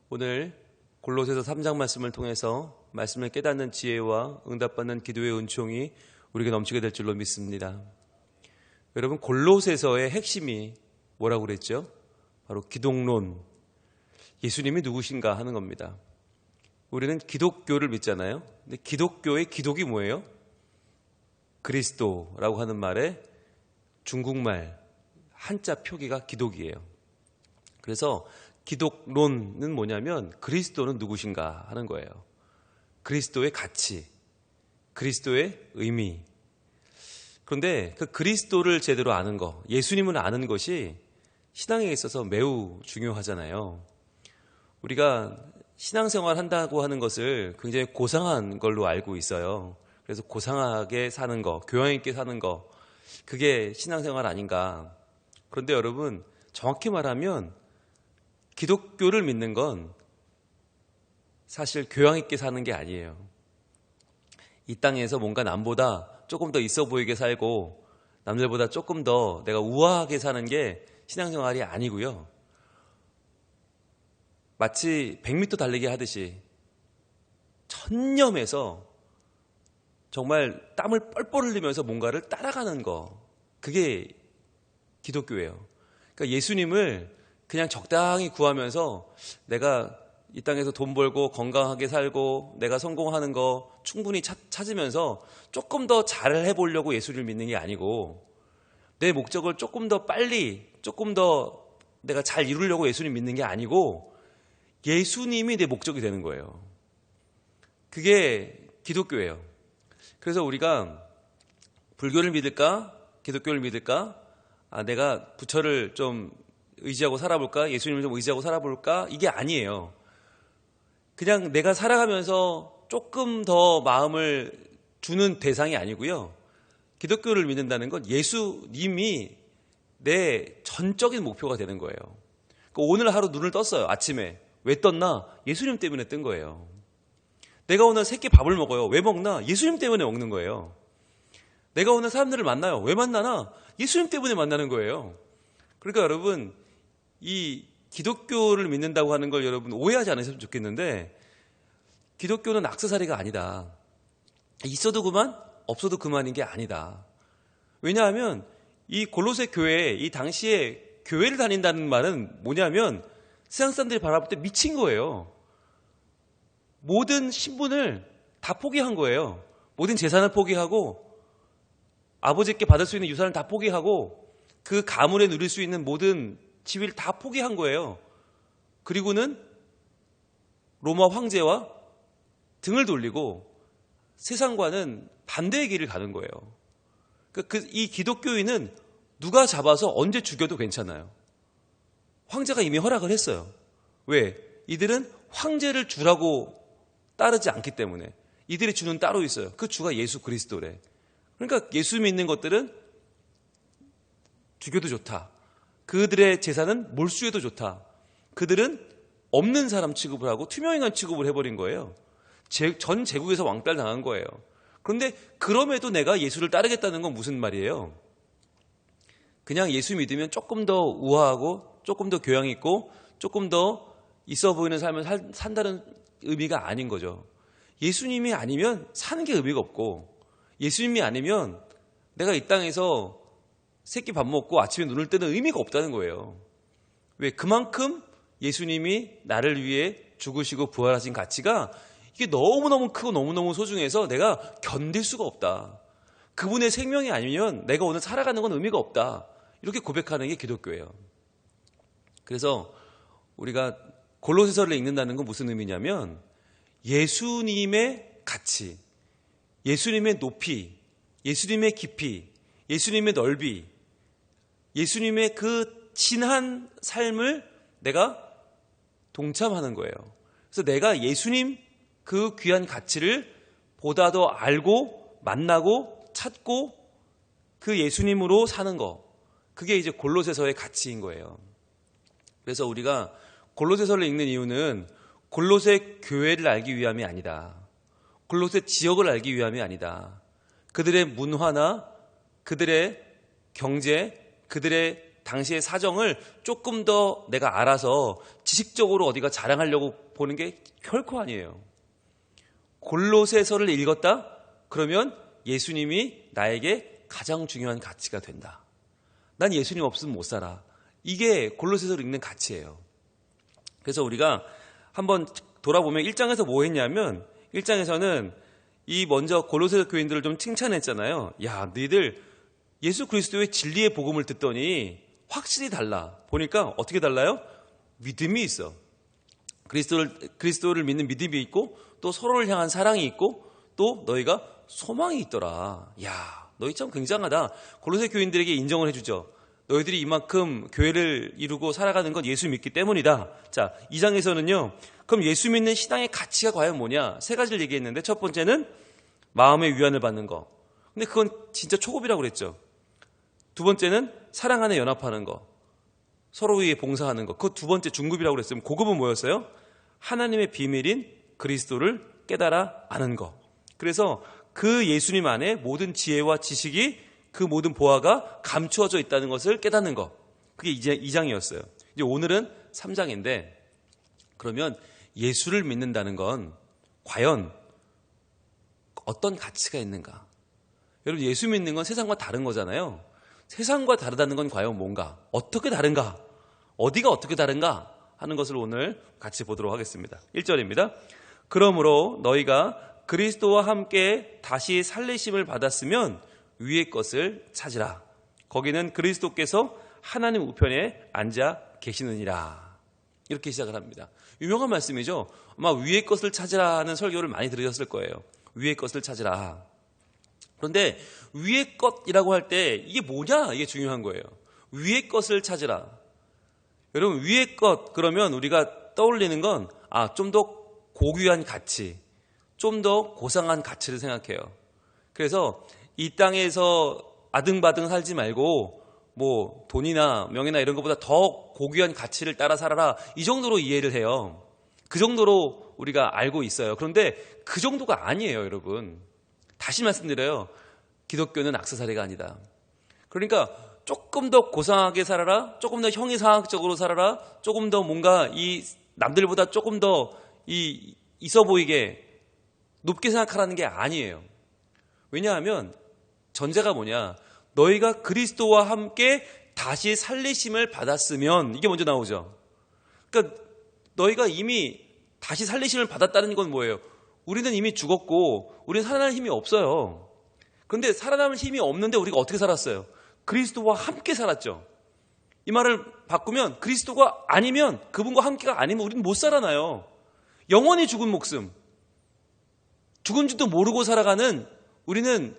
오늘 골로새서 3장 말씀을 통해서 말씀을 깨닫는 지혜와 응답받는 기도의 은총이 우리에게 넘치게 될 줄로 믿습니다. 여러분, 골로새서의 핵심이 뭐라고 그랬죠? 바로 기독론, 예수님이 누구신가 하는 겁니다. 우리는 기독교를 믿잖아요. 근데 기독교의 기독이 뭐예요? 그리스도라고 하는 말에 중국말 한자 표기가 기독이에요. 그래서 기독론은 뭐냐면 그리스도는 누구신가 하는 거예요. 그리스도의 가치, 그리스도의 의미. 그런데 그 그리스도를 제대로 아는 거, 예수님을 아는 것이 신앙에 있어서 매우 중요하잖아요. 우리가 신앙생활 한다고 하는 것을 굉장히 고상한 걸로 알고 있어요. 그래서 고상하게 사는 거, 교양 있게 사는 거, 그게 신앙생활 아닌가. 그런데 여러분, 정확히 말하면 기독교를 믿는 건 사실 교양 있게 사는 게 아니에요. 이 땅에서 뭔가 남보다 조금 더 있어 보이게 살고 남들보다 조금 더 내가 우아하게 사는 게 신앙생활이 아니고요. 마치 100m 달리기 하듯이 천념해서 정말 땀을 뻘뻘 흘리면서 뭔가를 따라가는 거, 그게 기독교예요. 그러니까 예수님을 그냥 적당히 구하면서 내가 이 땅에서 돈 벌고 건강하게 살고 내가 성공하는 거 충분히 찾으면서 조금 더 잘 해보려고 예수를 믿는 게 아니고, 내 목적을 조금 더 빨리, 조금 더 내가 잘 이루려고 예수님 믿는 게 아니고 예수님이 내 목적이 되는 거예요. 그게 기독교예요. 그래서 우리가 불교를 믿을까? 기독교를 믿을까? 내가 부처를 좀 의지하고 살아볼까? 예수님을 좀 의지하고 살아볼까? 이게 아니에요. 그냥 내가 살아가면서 조금 더 마음을 주는 대상이 아니고요. 기독교를 믿는다는 건 예수님이 내 전적인 목표가 되는 거예요. 그러니까 오늘 하루 눈을 떴어요. 아침에. 왜 떴나? 예수님 때문에 뜬 거예요. 내가 오늘 새끼 밥을 먹어요. 왜 먹나? 예수님 때문에 먹는 거예요. 내가 오늘 사람들을 만나요. 왜 만나나? 예수님 때문에 만나는 거예요. 그러니까 여러분, 이 기독교를 믿는다고 하는 걸 여러분 오해하지 않으셨으면 좋겠는데, 기독교는 액세서리가 아니다. 있어도 그만, 없어도 그만인 게 아니다. 왜냐하면 이 골로새 교회, 이 당시에 교회를 다닌다는 말은 뭐냐면 세상 사람들이 바라볼 때 미친 거예요. 모든 신분을 다 포기한 거예요. 모든 재산을 포기하고 아버지께 받을 수 있는 유산을 다 포기하고 그 가문에 누릴 수 있는 모든 지위를 다 포기한 거예요. 그리고는 로마 황제와 등을 돌리고 세상과는 반대의 길을 가는 거예요. 이 기독교인은 누가 잡아서 언제 죽여도 괜찮아요. 황제가 이미 허락을 했어요. 왜? 이들은 황제를 주라고 따르지 않기 때문에. 이들의 주는 따로 있어요. 그 주가 예수 그리스도래. 그러니까 예수 믿는 것들은 죽여도 좋다. 그들의 재산은 몰수해도 좋다. 그들은 없는 사람 취급을 하고 투명인간 취급을 해버린 거예요. 전 제국에서 왕따를 당한 거예요. 그런데 그럼에도 내가 예수를 따르겠다는 건 무슨 말이에요? 그냥 예수 믿으면 조금 더 우아하고 조금 더 교양 있고 조금 더 있어 보이는 삶을 산다는 의미가 아닌 거죠. 예수님이 아니면 사는 게 의미가 없고, 예수님이 아니면 내가 이 땅에서 새끼 밥 먹고 아침에 눈을 뜨는 의미가 없다는 거예요. 왜? 그만큼 예수님이 나를 위해 죽으시고 부활하신 가치가 이게 너무너무 크고 너무너무 소중해서 내가 견딜 수가 없다. 그분의 생명이 아니면 내가 오늘 살아가는 건 의미가 없다. 이렇게 고백하는 게 기독교예요. 그래서 우리가 골로새서를 읽는다는 건 무슨 의미냐면 예수님의 가치, 예수님의 높이, 예수님의 깊이, 예수님의 넓이, 예수님의 그 진한 삶을 내가 동참하는 거예요. 그래서 내가 예수님 그 귀한 가치를 보다 더 알고 만나고 찾고 그 예수님으로 사는 거, 그게 이제 골로새서의 가치인 거예요. 그래서 우리가 골로새서를 읽는 이유는 골로새 교회를 알기 위함이 아니다. 골로새 지역을 알기 위함이 아니다. 그들의 문화나 그들의 경제, 그들의 당시의 사정을 조금 더 내가 알아서 지식적으로 어디가 자랑하려고 보는 게 결코 아니에요. 골로새서를 읽었다? 그러면 예수님이 나에게 가장 중요한 가치가 된다. 난 예수님 없으면 못 살아. 이게 골로새서를 읽는 가치예요. 그래서 우리가 한번 돌아보면 1장에서 뭐 했냐면 1장에서는 이 먼저 골로새 교인들을 좀 칭찬했잖아요. 야, 너희들 예수 그리스도의 진리의 복음을 듣더니 확실히 달라. 보니까 어떻게 달라요? 믿음이 있어. 그리스도를 믿는 믿음이 있고 또 서로를 향한 사랑이 있고 또 너희가 소망이 있더라. 야, 너희 참 굉장하다. 골로새 교인들에게 인정을 해주죠. 너희들이 이만큼 교회를 이루고 살아가는 건 예수 믿기 때문이다. 자, 2장에서는요. 그럼 예수 믿는 신앙의 가치가 과연 뭐냐? 세 가지를 얘기했는데 첫 번째는 마음의 위안을 받는 거. 근데 그건 진짜 초급이라고 그랬죠. 두 번째는 사랑 안에 연합하는 거. 서로 위해 봉사하는 거. 그거 두 번째 중급이라고 그랬으면 고급은 뭐였어요? 하나님의 비밀인 그리스도를 깨달아 아는 거. 그래서 그 예수님 안에 모든 지혜와 지식이 그 모든 보화가 감추어져 있다는 것을 깨닫는 거. 그게 이제 2장이었어요. 이제 오늘은 3장인데 그러면 예수를 믿는다는 건 과연 어떤 가치가 있는가? 여러분 예수 믿는 건 세상과 다른 거잖아요. 세상과 다르다는 건 과연 뭔가? 어떻게 다른가? 어디가 어떻게 다른가? 하는 것을 오늘 같이 보도록 하겠습니다. 1절입니다. 그러므로 너희가 그리스도와 함께 다시 살리심을 받았으면 위의 것을 찾으라. 거기는 그리스도께서 하나님 우편에 앉아 계시느니라. 이렇게 시작을 합니다. 유명한 말씀이죠. 아마 위의 것을 찾으라 하는 설교를 많이 들으셨을 거예요. 위의 것을 찾으라. 그런데 위의 것이라고 할 때 이게 뭐냐? 이게 중요한 거예요. 위의 것을 찾으라. 여러분 위의 것 그러면 우리가 떠올리는 건 좀 더 고귀한 가치, 좀 더 고상한 가치를 생각해요. 그래서 이 땅에서 아등바등 살지 말고 뭐 돈이나 명예나 이런 것보다 더 고귀한 가치를 따라 살아라. 이 정도로 이해를 해요. 그 정도로 우리가 알고 있어요. 그런데 그 정도가 아니에요, 여러분. 다시 말씀드려요. 기독교는 악세사리가 아니다. 그러니까 조금 더 고상하게 살아라. 조금 더 형이상학적으로 살아라. 조금 더 뭔가 이 남들보다 조금 더 있어 보이게 높게 생각하라는 게 아니에요. 왜냐하면 전제가 뭐냐? 너희가 그리스도와 함께 다시 살리심을 받았으면 이게 먼저 나오죠. 그러니까 너희가 이미 다시 살리심을 받았다는 건 뭐예요? 우리는 이미 죽었고 우리는 살아날 힘이 없어요. 그런데 살아남을 힘이 없는데 우리가 어떻게 살았어요? 그리스도와 함께 살았죠. 이 말을 바꾸면 그리스도가 아니면 그분과 함께가 아니면 우리는 못 살아나요. 영원히 죽은 목숨. 죽은지도 모르고 살아가는 우리는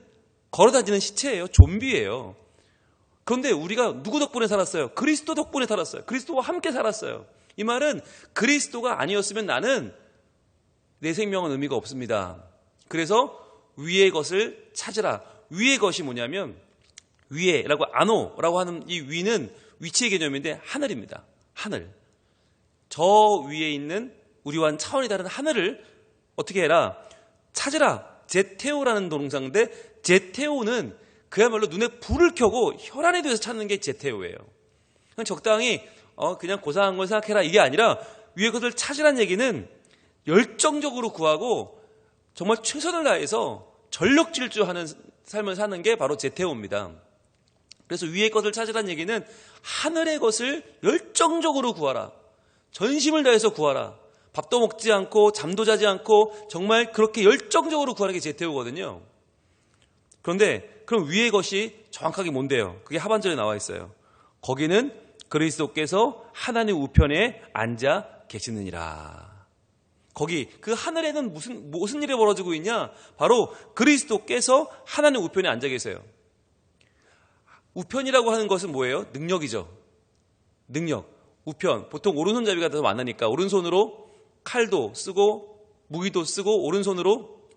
걸어다니는 시체예요. 좀비예요. 그런데 우리가 누구 덕분에 살았어요? 그리스도 덕분에 살았어요. 그리스도와 함께 살았어요. 이 말은 그리스도가 아니었으면 나는 내 생명은 의미가 없습니다. 그래서 위의 것을 찾으라. 위의 것이 뭐냐면 위에라고 아노라고 하는 이 위는 위치의 개념인데 하늘입니다. 하늘. 저 위에 있는 우리와는 차원이 다른 하늘을 어떻게 해라? 찾으라. 제테오라는 동사인데 제테오는 그야말로 눈에 불을 켜고 혈안에 대해서 찾는 게 제테오예요. 그냥 적당히 그냥 고상한 걸 생각해라 이게 아니라 위의 것을 찾으라는 얘기는 열정적으로 구하고 정말 최선을 다해서 전력 질주하는 삶을 사는 게 바로 제테오입니다. 그래서 위의 것을 찾으라는 얘기는 하늘의 것을 열정적으로 구하라. 전심을 다해서 구하라. 밥도 먹지 않고 잠도 자지 않고 정말 그렇게 열정적으로 구하는 게 제테오거든요. 그런데 그럼 위의 것이 정확하게 뭔데요? 그게 하반절에 나와 있어요. 거기는 그리스도께서 하나님 우편에 앉아 계시느니라. 거기 그 하늘에는 무슨 일이 벌어지고 있냐? 바로 그리스도께서 하나님 우편에 앉아 계세요. 우편이라고 하는 것은 뭐예요? 능력이죠. 능력. 우편. 보통 오른손잡이가 더 많으니까 오른손으로 칼도 쓰고 무기도 쓰고 오른손으로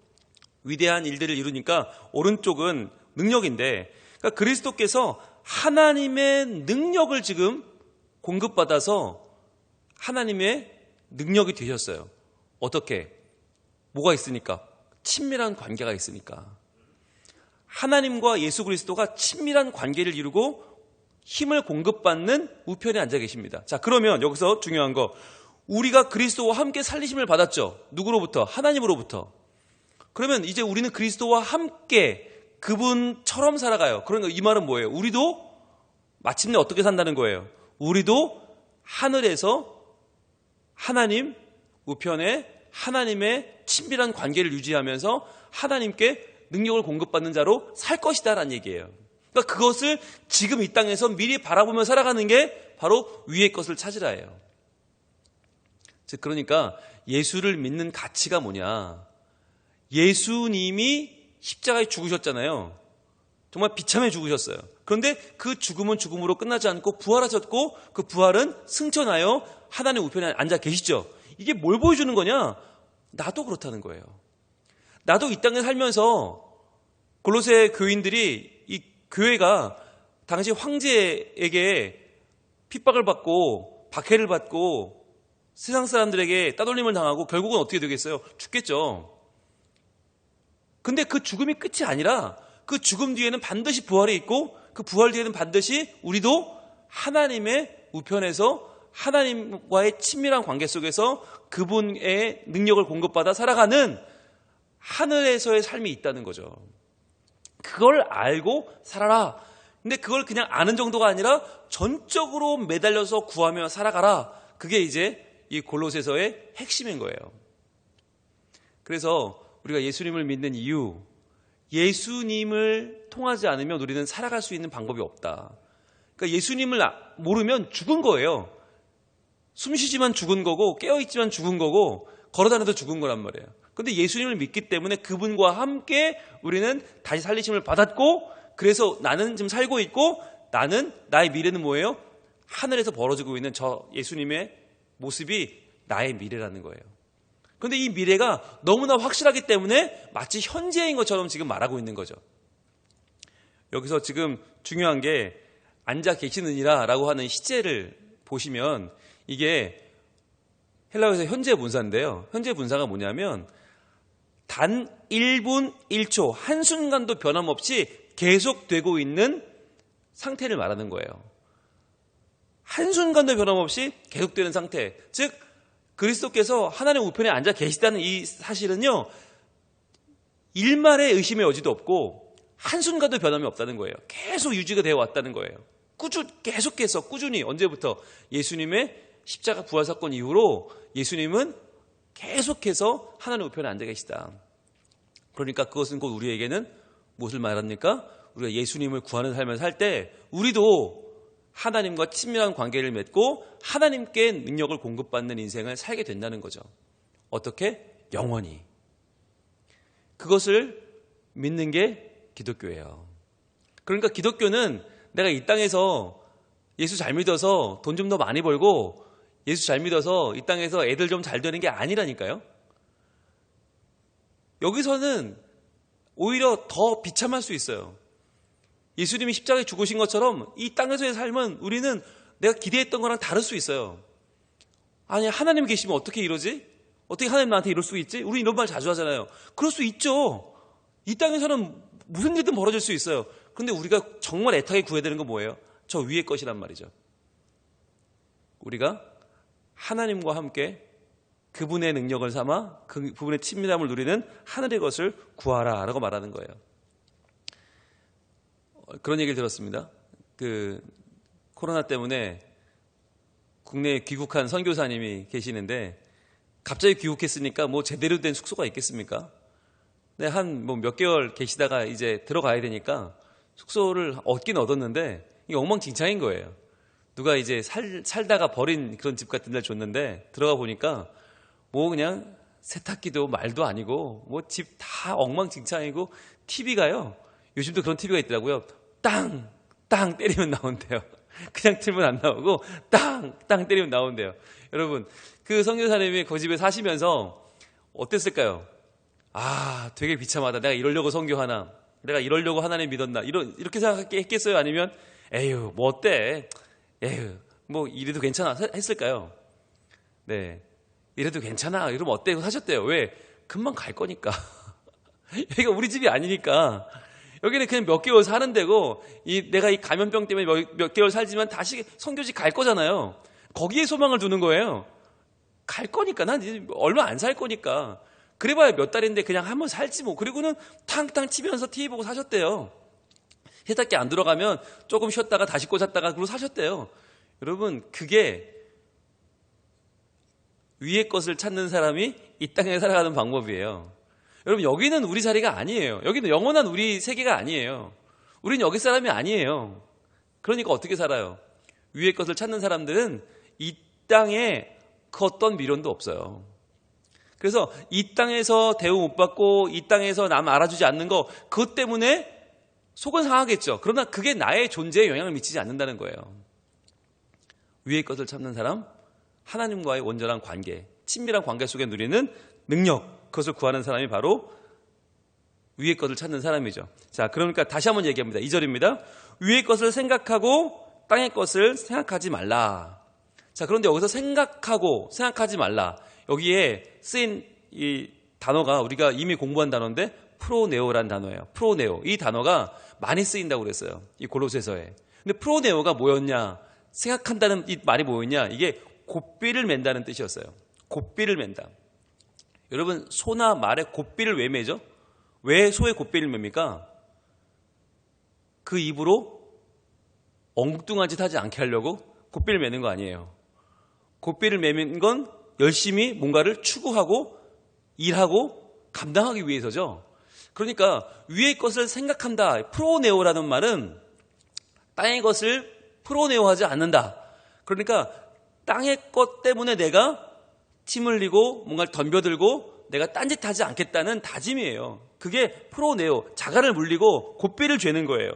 위대한 일들을 이루니까 오른쪽은 능력인데 그러니까 그리스도께서 하나님의 능력을 지금 공급받아서 하나님의 능력이 되셨어요. 어떻게? 뭐가 있으니까? 친밀한 관계가 있으니까. 하나님과 예수 그리스도가 친밀한 관계를 이루고 힘을 공급받는 우편에 앉아 계십니다. 자, 그러면 여기서 중요한 거, 우리가 그리스도와 함께 살리심을 받았죠. 누구로부터? 하나님으로부터. 그러면 이제 우리는 그리스도와 함께 그분처럼 살아가요. 그러니까 이 말은 뭐예요? 우리도 마침내 어떻게 산다는 거예요? 우리도 하늘에서 하나님 우편에 하나님의 친밀한 관계를 유지하면서 하나님께 능력을 공급받는 자로 살 것이다 라는 얘기예요. 그러니까 그것을 지금 이 땅에서 미리 바라보며 살아가는 게 바로 위의 것을 찾으라예요. 즉, 그러니까 예수를 믿는 가치가 뭐냐? 예수님이 십자가에 죽으셨잖아요. 정말 비참해 죽으셨어요. 그런데 그 죽음은 죽음으로 끝나지 않고 부활하셨고, 그 부활은 승천하여 하나님 우편에 앉아 계시죠. 이게 뭘 보여주는 거냐? 나도 그렇다는 거예요. 나도 이 땅에 살면서 골로새 교인들이, 이 교회가 당시 황제에게 핍박을 받고 박해를 받고 세상 사람들에게 따돌림을 당하고 결국은 어떻게 되겠어요? 죽겠죠. 근데 그 죽음이 끝이 아니라 그 죽음 뒤에는 반드시 부활이 있고, 그 부활 뒤에는 반드시 우리도 하나님의 우편에서 하나님과의 친밀한 관계 속에서 그분의 능력을 공급받아 살아가는 하늘에서의 삶이 있다는 거죠. 그걸 알고 살아라. 근데 그걸 그냥 아는 정도가 아니라 전적으로 매달려서 구하며 살아가라. 그게 이제 이 골로새서의 핵심인 거예요. 그래서 우리가 예수님을 믿는 이유, 예수님을 통하지 않으면 우리는 살아갈 수 있는 방법이 없다. 그러니까 예수님을 모르면 죽은 거예요. 숨쉬지만 죽은 거고, 깨어있지만 죽은 거고, 걸어다녀도 죽은 거란 말이에요. 그런데 예수님을 믿기 때문에 그분과 함께 우리는 다시 살리심을 받았고, 그래서 나는 지금 살고 있고, 나의 미래는 뭐예요? 하늘에서 벌어지고 있는 저 예수님의 모습이 나의 미래라는 거예요. 그런데 이 미래가 너무나 확실하기 때문에 마치 현재인 것처럼 지금 말하고 있는 거죠. 여기서 지금 중요한 게 앉아 계시느니라 라고 하는 시제를 보시면 이게 헬라어에서 현재 분사인데요. 현재 분사가 뭐냐면 단 1분 1초 한순간도 변함없이 계속되고 있는 상태를 말하는 거예요. 한순간도 변함없이 계속되는 상태. 즉 그리스도께서 하나님 우편에 앉아 계시다는 이 사실은요, 일말의 의심의 여지도 없고 한순간도 변함이 없다는 거예요. 계속 유지가 되어 왔다는 거예요. 계속해서 꾸준히 언제부터? 예수님의 십자가 부활 사건 이후로 예수님은 계속해서 하나님 우편에 앉아 계시다. 그러니까 그것은 곧 우리에게는 무엇을 말합니까? 우리가 예수님을 구하는 삶을 살 때 우리도 하나님과 친밀한 관계를 맺고 하나님께 능력을 공급받는 인생을 살게 된다는 거죠. 어떻게? 영원히. 그것을 믿는 게 기독교예요. 그러니까 기독교는 내가 이 땅에서 예수 잘 믿어서 돈 좀 더 많이 벌고 예수 잘 믿어서 이 땅에서 애들 좀 잘 되는 게 아니라니까요. 여기서는 오히려 더 비참할 수 있어요. 예수님이 십자가에 죽으신 것처럼 이 땅에서의 삶은 우리는 내가 기대했던 거랑 다를 수 있어요. 아니, 하나님 계시면 어떻게 이러지? 어떻게 하나님 나한테 이럴 수 있지? 우리 이런 말 자주 하잖아요. 그럴 수 있죠. 이 땅에서는 무슨 일든 벌어질 수 있어요. 그런데 우리가 정말 애타게 구해야 되는 건 뭐예요? 저 위의 것이란 말이죠. 우리가 하나님과 함께 그분의 능력을 삼아 그분의 친밀함을 누리는 하늘의 것을 구하라 라고 말하는 거예요. 그런 얘기를 들었습니다. 코로나 때문에 국내에 귀국한 선교사님이 계시는데 갑자기 귀국했으니까 뭐 제대로 된 숙소가 있겠습니까? 네, 한 몇 개월 계시다가 이제 들어가야 되니까 숙소를 얻긴 얻었는데 이게 엉망진창인 거예요. 누가 이제 살다가 버린 그런 집 같은 데 줬는데 들어가 보니까 뭐 그냥 세탁기도 말도 아니고 뭐 집 다 엉망진창이고 TV가요. 요즘도 그런 TV가 있더라고요. 땅 때리면 나온대요. 그냥 틀면 안 나오고 땅 때리면 나온대요. 여러분, 그 선교사님이 그 집에 사시면서 어땠을까요? 아, 되게 비참하다. 내가 이러려고 선교하나? 내가 이러려고 하나님 믿었나? 이렇게 생각했겠어요? 아니면 에휴, 뭐 어때? 에휴, 뭐 이래도 괜찮아 했을까요? 네, 이래도 괜찮아. 이러면 어때? 하셨대요. 왜? 금방 갈 거니까. 여기가 우리 집이 아니니까. 여기는 그냥 몇 개월 사는 데고, 내가 이 감염병 때문에 몇 개월 살지만 다시 선교지 갈 거잖아요. 거기에 소망을 두는 거예요. 갈 거니까, 난 이제 얼마 안 살 거니까. 그래봐야 몇 달인데 그냥 한번 살지 뭐. 그리고는 탕탕 치면서 TV 보고 사셨대요. 세탁기 안 들어가면 조금 쉬었다가 다시 꽂았다가 그러고 사셨대요. 여러분, 그게 위의 것을 찾는 사람이 이 땅에 살아가는 방법이에요. 여러분, 여기는 우리 자리가 아니에요. 여기는 영원한 우리 세계가 아니에요. 우린 여기 사람이 아니에요. 그러니까 어떻게 살아요? 위의 것을 찾는 사람들은 이 땅에 그 어떤 미련도 없어요. 그래서 이 땅에서 대우 못 받고 이 땅에서 남 알아주지 않는 거, 그것 때문에 속은 상하겠죠. 그러나 그게 나의 존재에 영향을 미치지 않는다는 거예요. 위의 것을 찾는 사람, 하나님과의 온전한 관계, 친밀한 관계 속에 누리는 능력, 그것을 구하는 사람이 바로 위의 것을 찾는 사람이죠. 자, 그러니까 다시 한번 얘기합니다. 2절입니다. 위의 것을 생각하고 땅의 것을 생각하지 말라. 자, 그런데 여기서 생각하지 말라. 여기에 쓰인 이 단어가 우리가 이미 공부한 단어인데 프로네오란 단어예요. 프로네오. 이 단어가 많이 쓰인다고 그랬어요. 이 골로새서에. 근데 프로네오가 뭐였냐? 생각한다는 이 말이 뭐였냐? 이게 곱비를 맨다는 뜻이었어요. 곱비를 맨다. 여러분, 소나 말에 곱비를 왜 매죠? 왜 소의 곱비를 맵니까? 그 입으로 엉뚱한 짓 하지 않게 하려고 곱비를 매는 거 아니에요. 곱비를 매는 건 열심히 뭔가를 추구하고 일하고 감당하기 위해서죠. 그러니까 위의 것을 생각한다. 프로네오라는 말은 땅의 것을 프로네오하지 않는다. 그러니까 땅의 것 때문에 내가 침 흘리고 뭔가를 덤벼들고 내가 딴짓하지 않겠다는 다짐이에요. 그게 프로네오, 자가를 물리고 곱비를 죄는 거예요.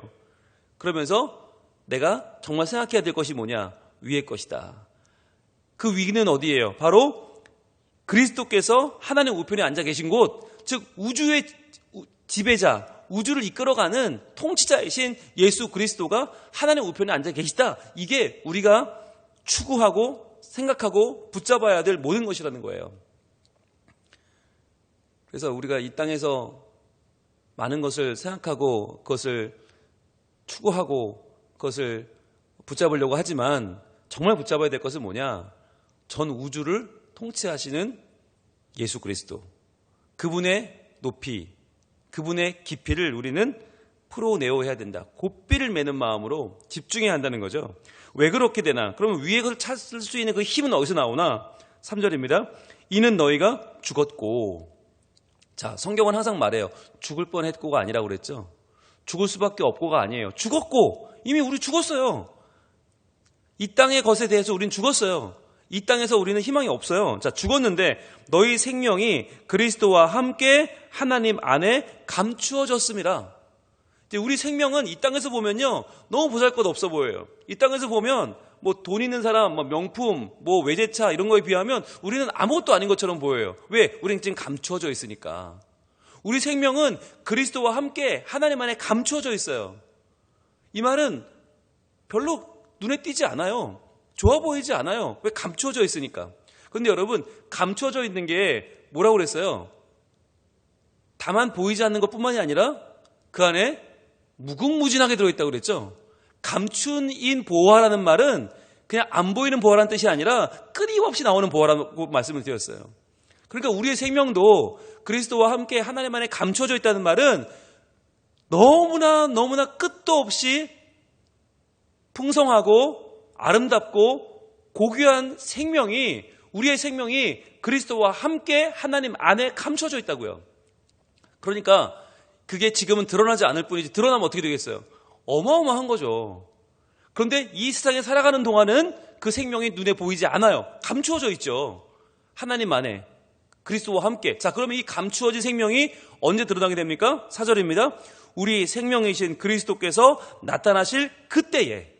그러면서 내가 정말 생각해야 될 것이 뭐냐? 위의 것이다. 그 위는 어디예요? 바로 그리스도께서 하나님 우편에 앉아 계신 곳, 즉 우주의 지배자, 우주를 이끌어가는 통치자이신 예수 그리스도가 하나님 우편에 앉아 계시다. 이게 우리가 추구하고 생각하고 붙잡아야 될 모든 것이라는 거예요. 그래서 우리가 이 땅에서 많은 것을 생각하고 그것을 추구하고 그것을 붙잡으려고 하지만 정말 붙잡아야 될 것은 뭐냐? 전 우주를 통치하시는 예수 그리스도, 그분의 높이, 그분의 깊이를 우리는 프로네오해야 된다. 곱비를 매는 마음으로 집중해야 한다는 거죠. 왜 그렇게 되나? 그러면 위에 것을 찾을 수 있는 그 힘은 어디서 나오나? 3절입니다. 이는 너희가 죽었고. 자, 성경은 항상 말해요. 죽을 뻔했고가 아니라고 그랬죠. 죽을 수밖에 없고가 아니에요. 죽었고. 이미 우리 죽었어요. 이 땅의 것에 대해서 우린 죽었어요. 이 땅에서 우리는 희망이 없어요. 자, 죽었는데 너희 생명이 그리스도와 함께 하나님 안에 감추어졌습니다. 우리 생명은 이 땅에서 보면요, 너무 보잘것 없어 보여요. 이 땅에서 보면 뭐 돈 있는 사람, 뭐 명품, 뭐 외제차 이런 거에 비하면 우리는 아무것도 아닌 것처럼 보여요. 왜? 우리는 지금 감추어져 있으니까. 우리 생명은 그리스도와 함께 하나님 안에 감추어져 있어요. 이 말은 별로 눈에 띄지 않아요. 좋아 보이지 않아요. 왜? 감추어져 있으니까. 그런데 여러분, 감추어져 있는 게 뭐라고 그랬어요? 다만 보이지 않는 것뿐만이 아니라 그 안에 무궁무진하게 들어있다고 그랬죠. 감춘인 보화라는 말은 그냥 안 보이는 보화라는 뜻이 아니라 끊임없이 나오는 보화라고 말씀을 드렸어요. 그러니까 우리의 생명도 그리스도와 함께 하나님 안에 감춰져 있다는 말은 너무나 끝도 없이 풍성하고 아름답고 고귀한 생명이, 우리의 생명이 그리스도와 함께 하나님 안에 감춰져 있다고요. 그러니까 그게 지금은 드러나지 않을 뿐이지 드러나면 어떻게 되겠어요? 어마어마한 거죠. 그런데 이 세상에 살아가는 동안은 그 생명이 눈에 보이지 않아요. 감추어져 있죠. 하나님 안에 그리스도와 함께. 자, 그러면 이 감추어진 생명이 언제 드러나게 됩니까? 4절입니다. 우리 생명이신 그리스도께서 나타나실 그때에,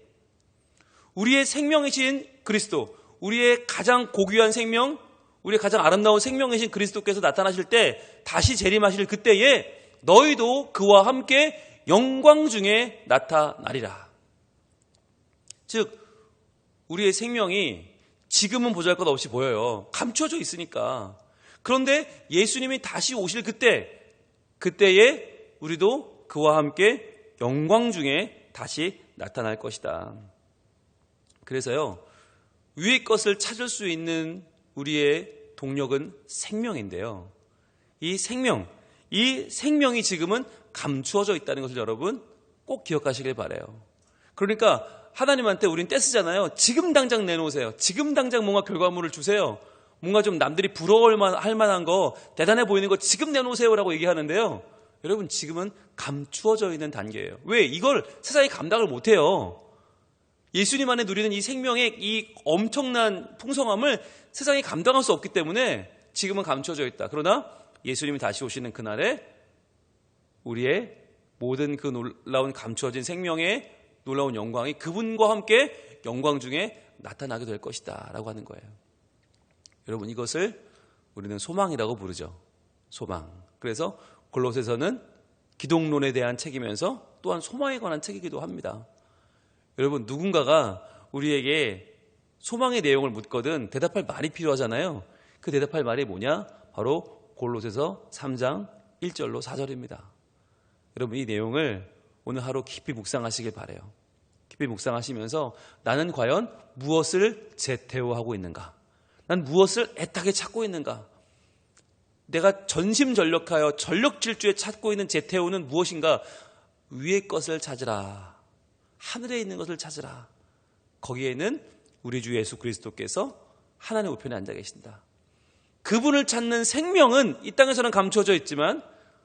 우리의 생명이신 그리스도, 우리의 가장 고귀한 생명, 우리의 가장 아름다운 생명이신 그리스도께서 나타나실 때, 다시 재림하실 그때에 너희도 그와 함께 영광 중에 나타나리라. 즉, 우리의 생명이 지금은 보잘것 없이 보여요. 감춰져 있으니까. 그런데 예수님이 다시 오실 그때에 우리도 그와 함께 영광 중에 다시 나타날 것이다. 그래서요, 위의 것을 찾을 수 있는 우리의 동력은 생명인데요. 이 생명이 지금은 감추어져 있다는 것을 여러분 꼭 기억하시길 바라요. 그러니까 하나님한테 우린 떼쓰잖아요. 지금 당장 내놓으세요. 지금 당장 뭔가 결과물을 주세요. 뭔가 좀 남들이 부러워할 만한 거, 대단해 보이는 거 지금 내놓으세요라고 얘기하는데요. 여러분, 지금은 감추어져 있는 단계예요. 왜? 이걸 세상이 감당을 못해요. 예수님 안에 누리는 이 생명의 이 엄청난 풍성함을 세상이 감당할 수 없기 때문에 지금은 감추어져 있다. 그러나 예수님이 다시 오시는 그날에 우리의 모든 그 놀라운 감추어진 생명의 놀라운 영광이 그분과 함께 영광 중에 나타나게 될 것이다 라고 하는 거예요. 여러분, 이것을 우리는 소망이라고 부르죠. 소망. 그래서 골로새서는 기독론에 대한 책이면서 또한 소망에 관한 책이기도 합니다. 여러분, 누군가가 우리에게 소망의 내용을 묻거든 대답할 말이 필요하잖아요. 그 대답할 말이 뭐냐? 바로 골로새서 3장 1절로 4절입니다. 여러분, 이 내용을 오늘 하루 깊이 묵상하시길 바라요. 깊이 묵상하시면서 나는 과연 무엇을 제태오하고 있는가? 난 무엇을 애타게 찾고 있는가? 내가 전심전력하여 전력질주에 찾고 있는 제태오는 무엇인가? 위의 것을 찾으라. 하늘에 있는 것을 찾으라. 거기에는 우리 주 예수 그리스도께서 하나님의 우편에 앉아 계신다. 그분을 찾는 생명은 이 땅에서는 감추어져 있지만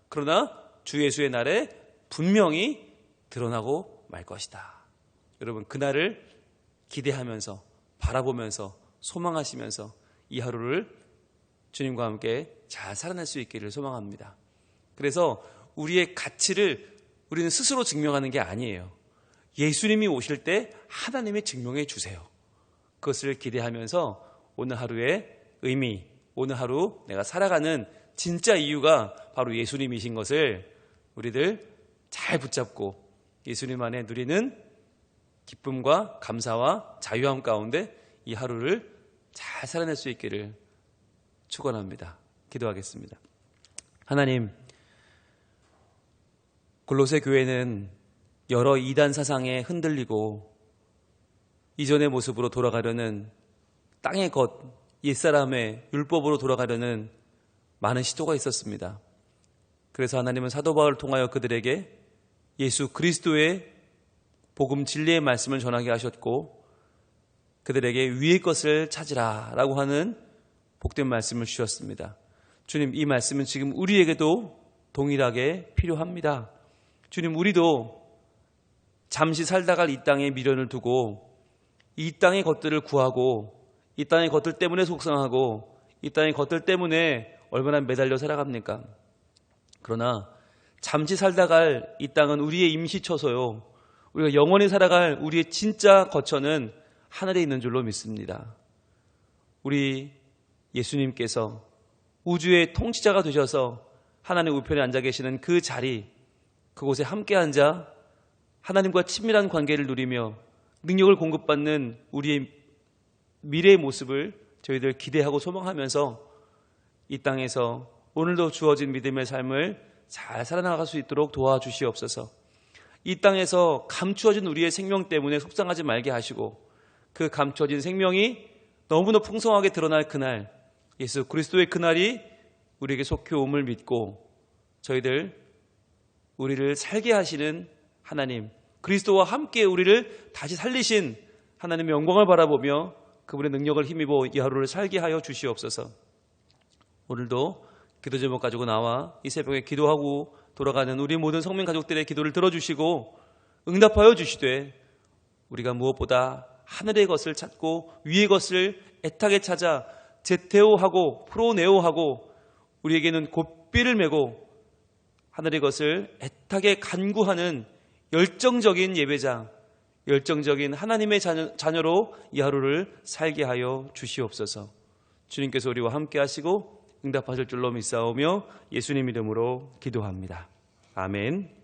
그러나 주 예수의 날에 분명히 드러나고 말 것이다. 여러분, 그날을 기대하면서 바라보면서 소망하시면서 이 하루를 주님과 함께 잘 살아낼 수 있기를 소망합니다. 그래서 우리의 가치를 우리는 스스로 증명하는 게 아니에요. 예수님이 오실 때 하나님이 증명해 주세요. 그것을 기대하면서 오늘 하루의 의미, 오늘 하루 내가 살아가는 진짜 이유가 바로 예수님이신 것을 우리들 잘 붙잡고 예수님 안에 누리는 기쁨과 감사와 자유함 가운데 이 하루를 잘 살아낼 수 있기를 축원합니다. 기도하겠습니다. 하나님, 골로새 교회는 여러 이단 사상에 흔들리고 이전의 모습으로 돌아가려는 땅의 것, 옛사람의 율법으로 돌아가려는 많은 시도가 있었습니다. 그래서 하나님은 사도 바울을 통하여 그들에게 예수 그리스도의 복음 진리의 말씀을 전하게 하셨고 그들에게 위의 것을 찾으라 라고 하는 복된 말씀을 주셨습니다. 주님, 이 말씀은 지금 우리에게도 동일하게 필요합니다. 주님, 우리도 잠시 살다갈 이 땅에 미련을 두고 이 땅의 것들을 구하고 이 땅의 것들 때문에 속상하고 이 땅의 것들 때문에 얼마나 매달려 살아갑니까? 그러나 잠시 살다갈 이 땅은 우리의 임시처소요. 우리가 영원히 살아갈 우리의 진짜 거처는 하늘에 있는 줄로 믿습니다. 우리 예수님께서 우주의 통치자가 되셔서 하나님 우편에 앉아 계시는 그 자리, 그곳에 함께 앉아 하나님과 친밀한 관계를 누리며 능력을 공급받는 우리의 미래의 모습을 저희들 기대하고 소망하면서 이 땅에서 오늘도 주어진 믿음의 삶을 잘 살아나갈 수 있도록 도와주시옵소서. 이 땅에서 감추어진 우리의 생명 때문에 속상하지 말게 하시고 그 감추어진 생명이 너무나 풍성하게 드러날 그날, 예수 그리스도의 그날이 우리에게 속히 옴을 믿고 우리를 살게 하시는 하나님, 그리스도와 함께 우리를 다시 살리신 하나님의 영광을 바라보며 그분의 능력을 힘입어 이 하루를 살게 하여 주시옵소서. 오늘도 기도 제목 가지고 나와 이 새벽에 기도하고 돌아가는 우리 모든 성민 가족들의 기도를 들어주시고 응답하여 주시되 우리가 무엇보다 하늘의 것을 찾고 위의 것을 애타게 찾아 제테오하고 프로네오하고 우리에게는 곧비를 메고 하늘의 것을 애타게 간구하는 열정적인 예배자, 열정적인 하나님의 자녀로 이 하루를 살게 하여 주시옵소서. 주님께서 우리와 함께 하시고 응답하실 줄로 믿사오며 예수님 이름으로 기도합니다. 아멘.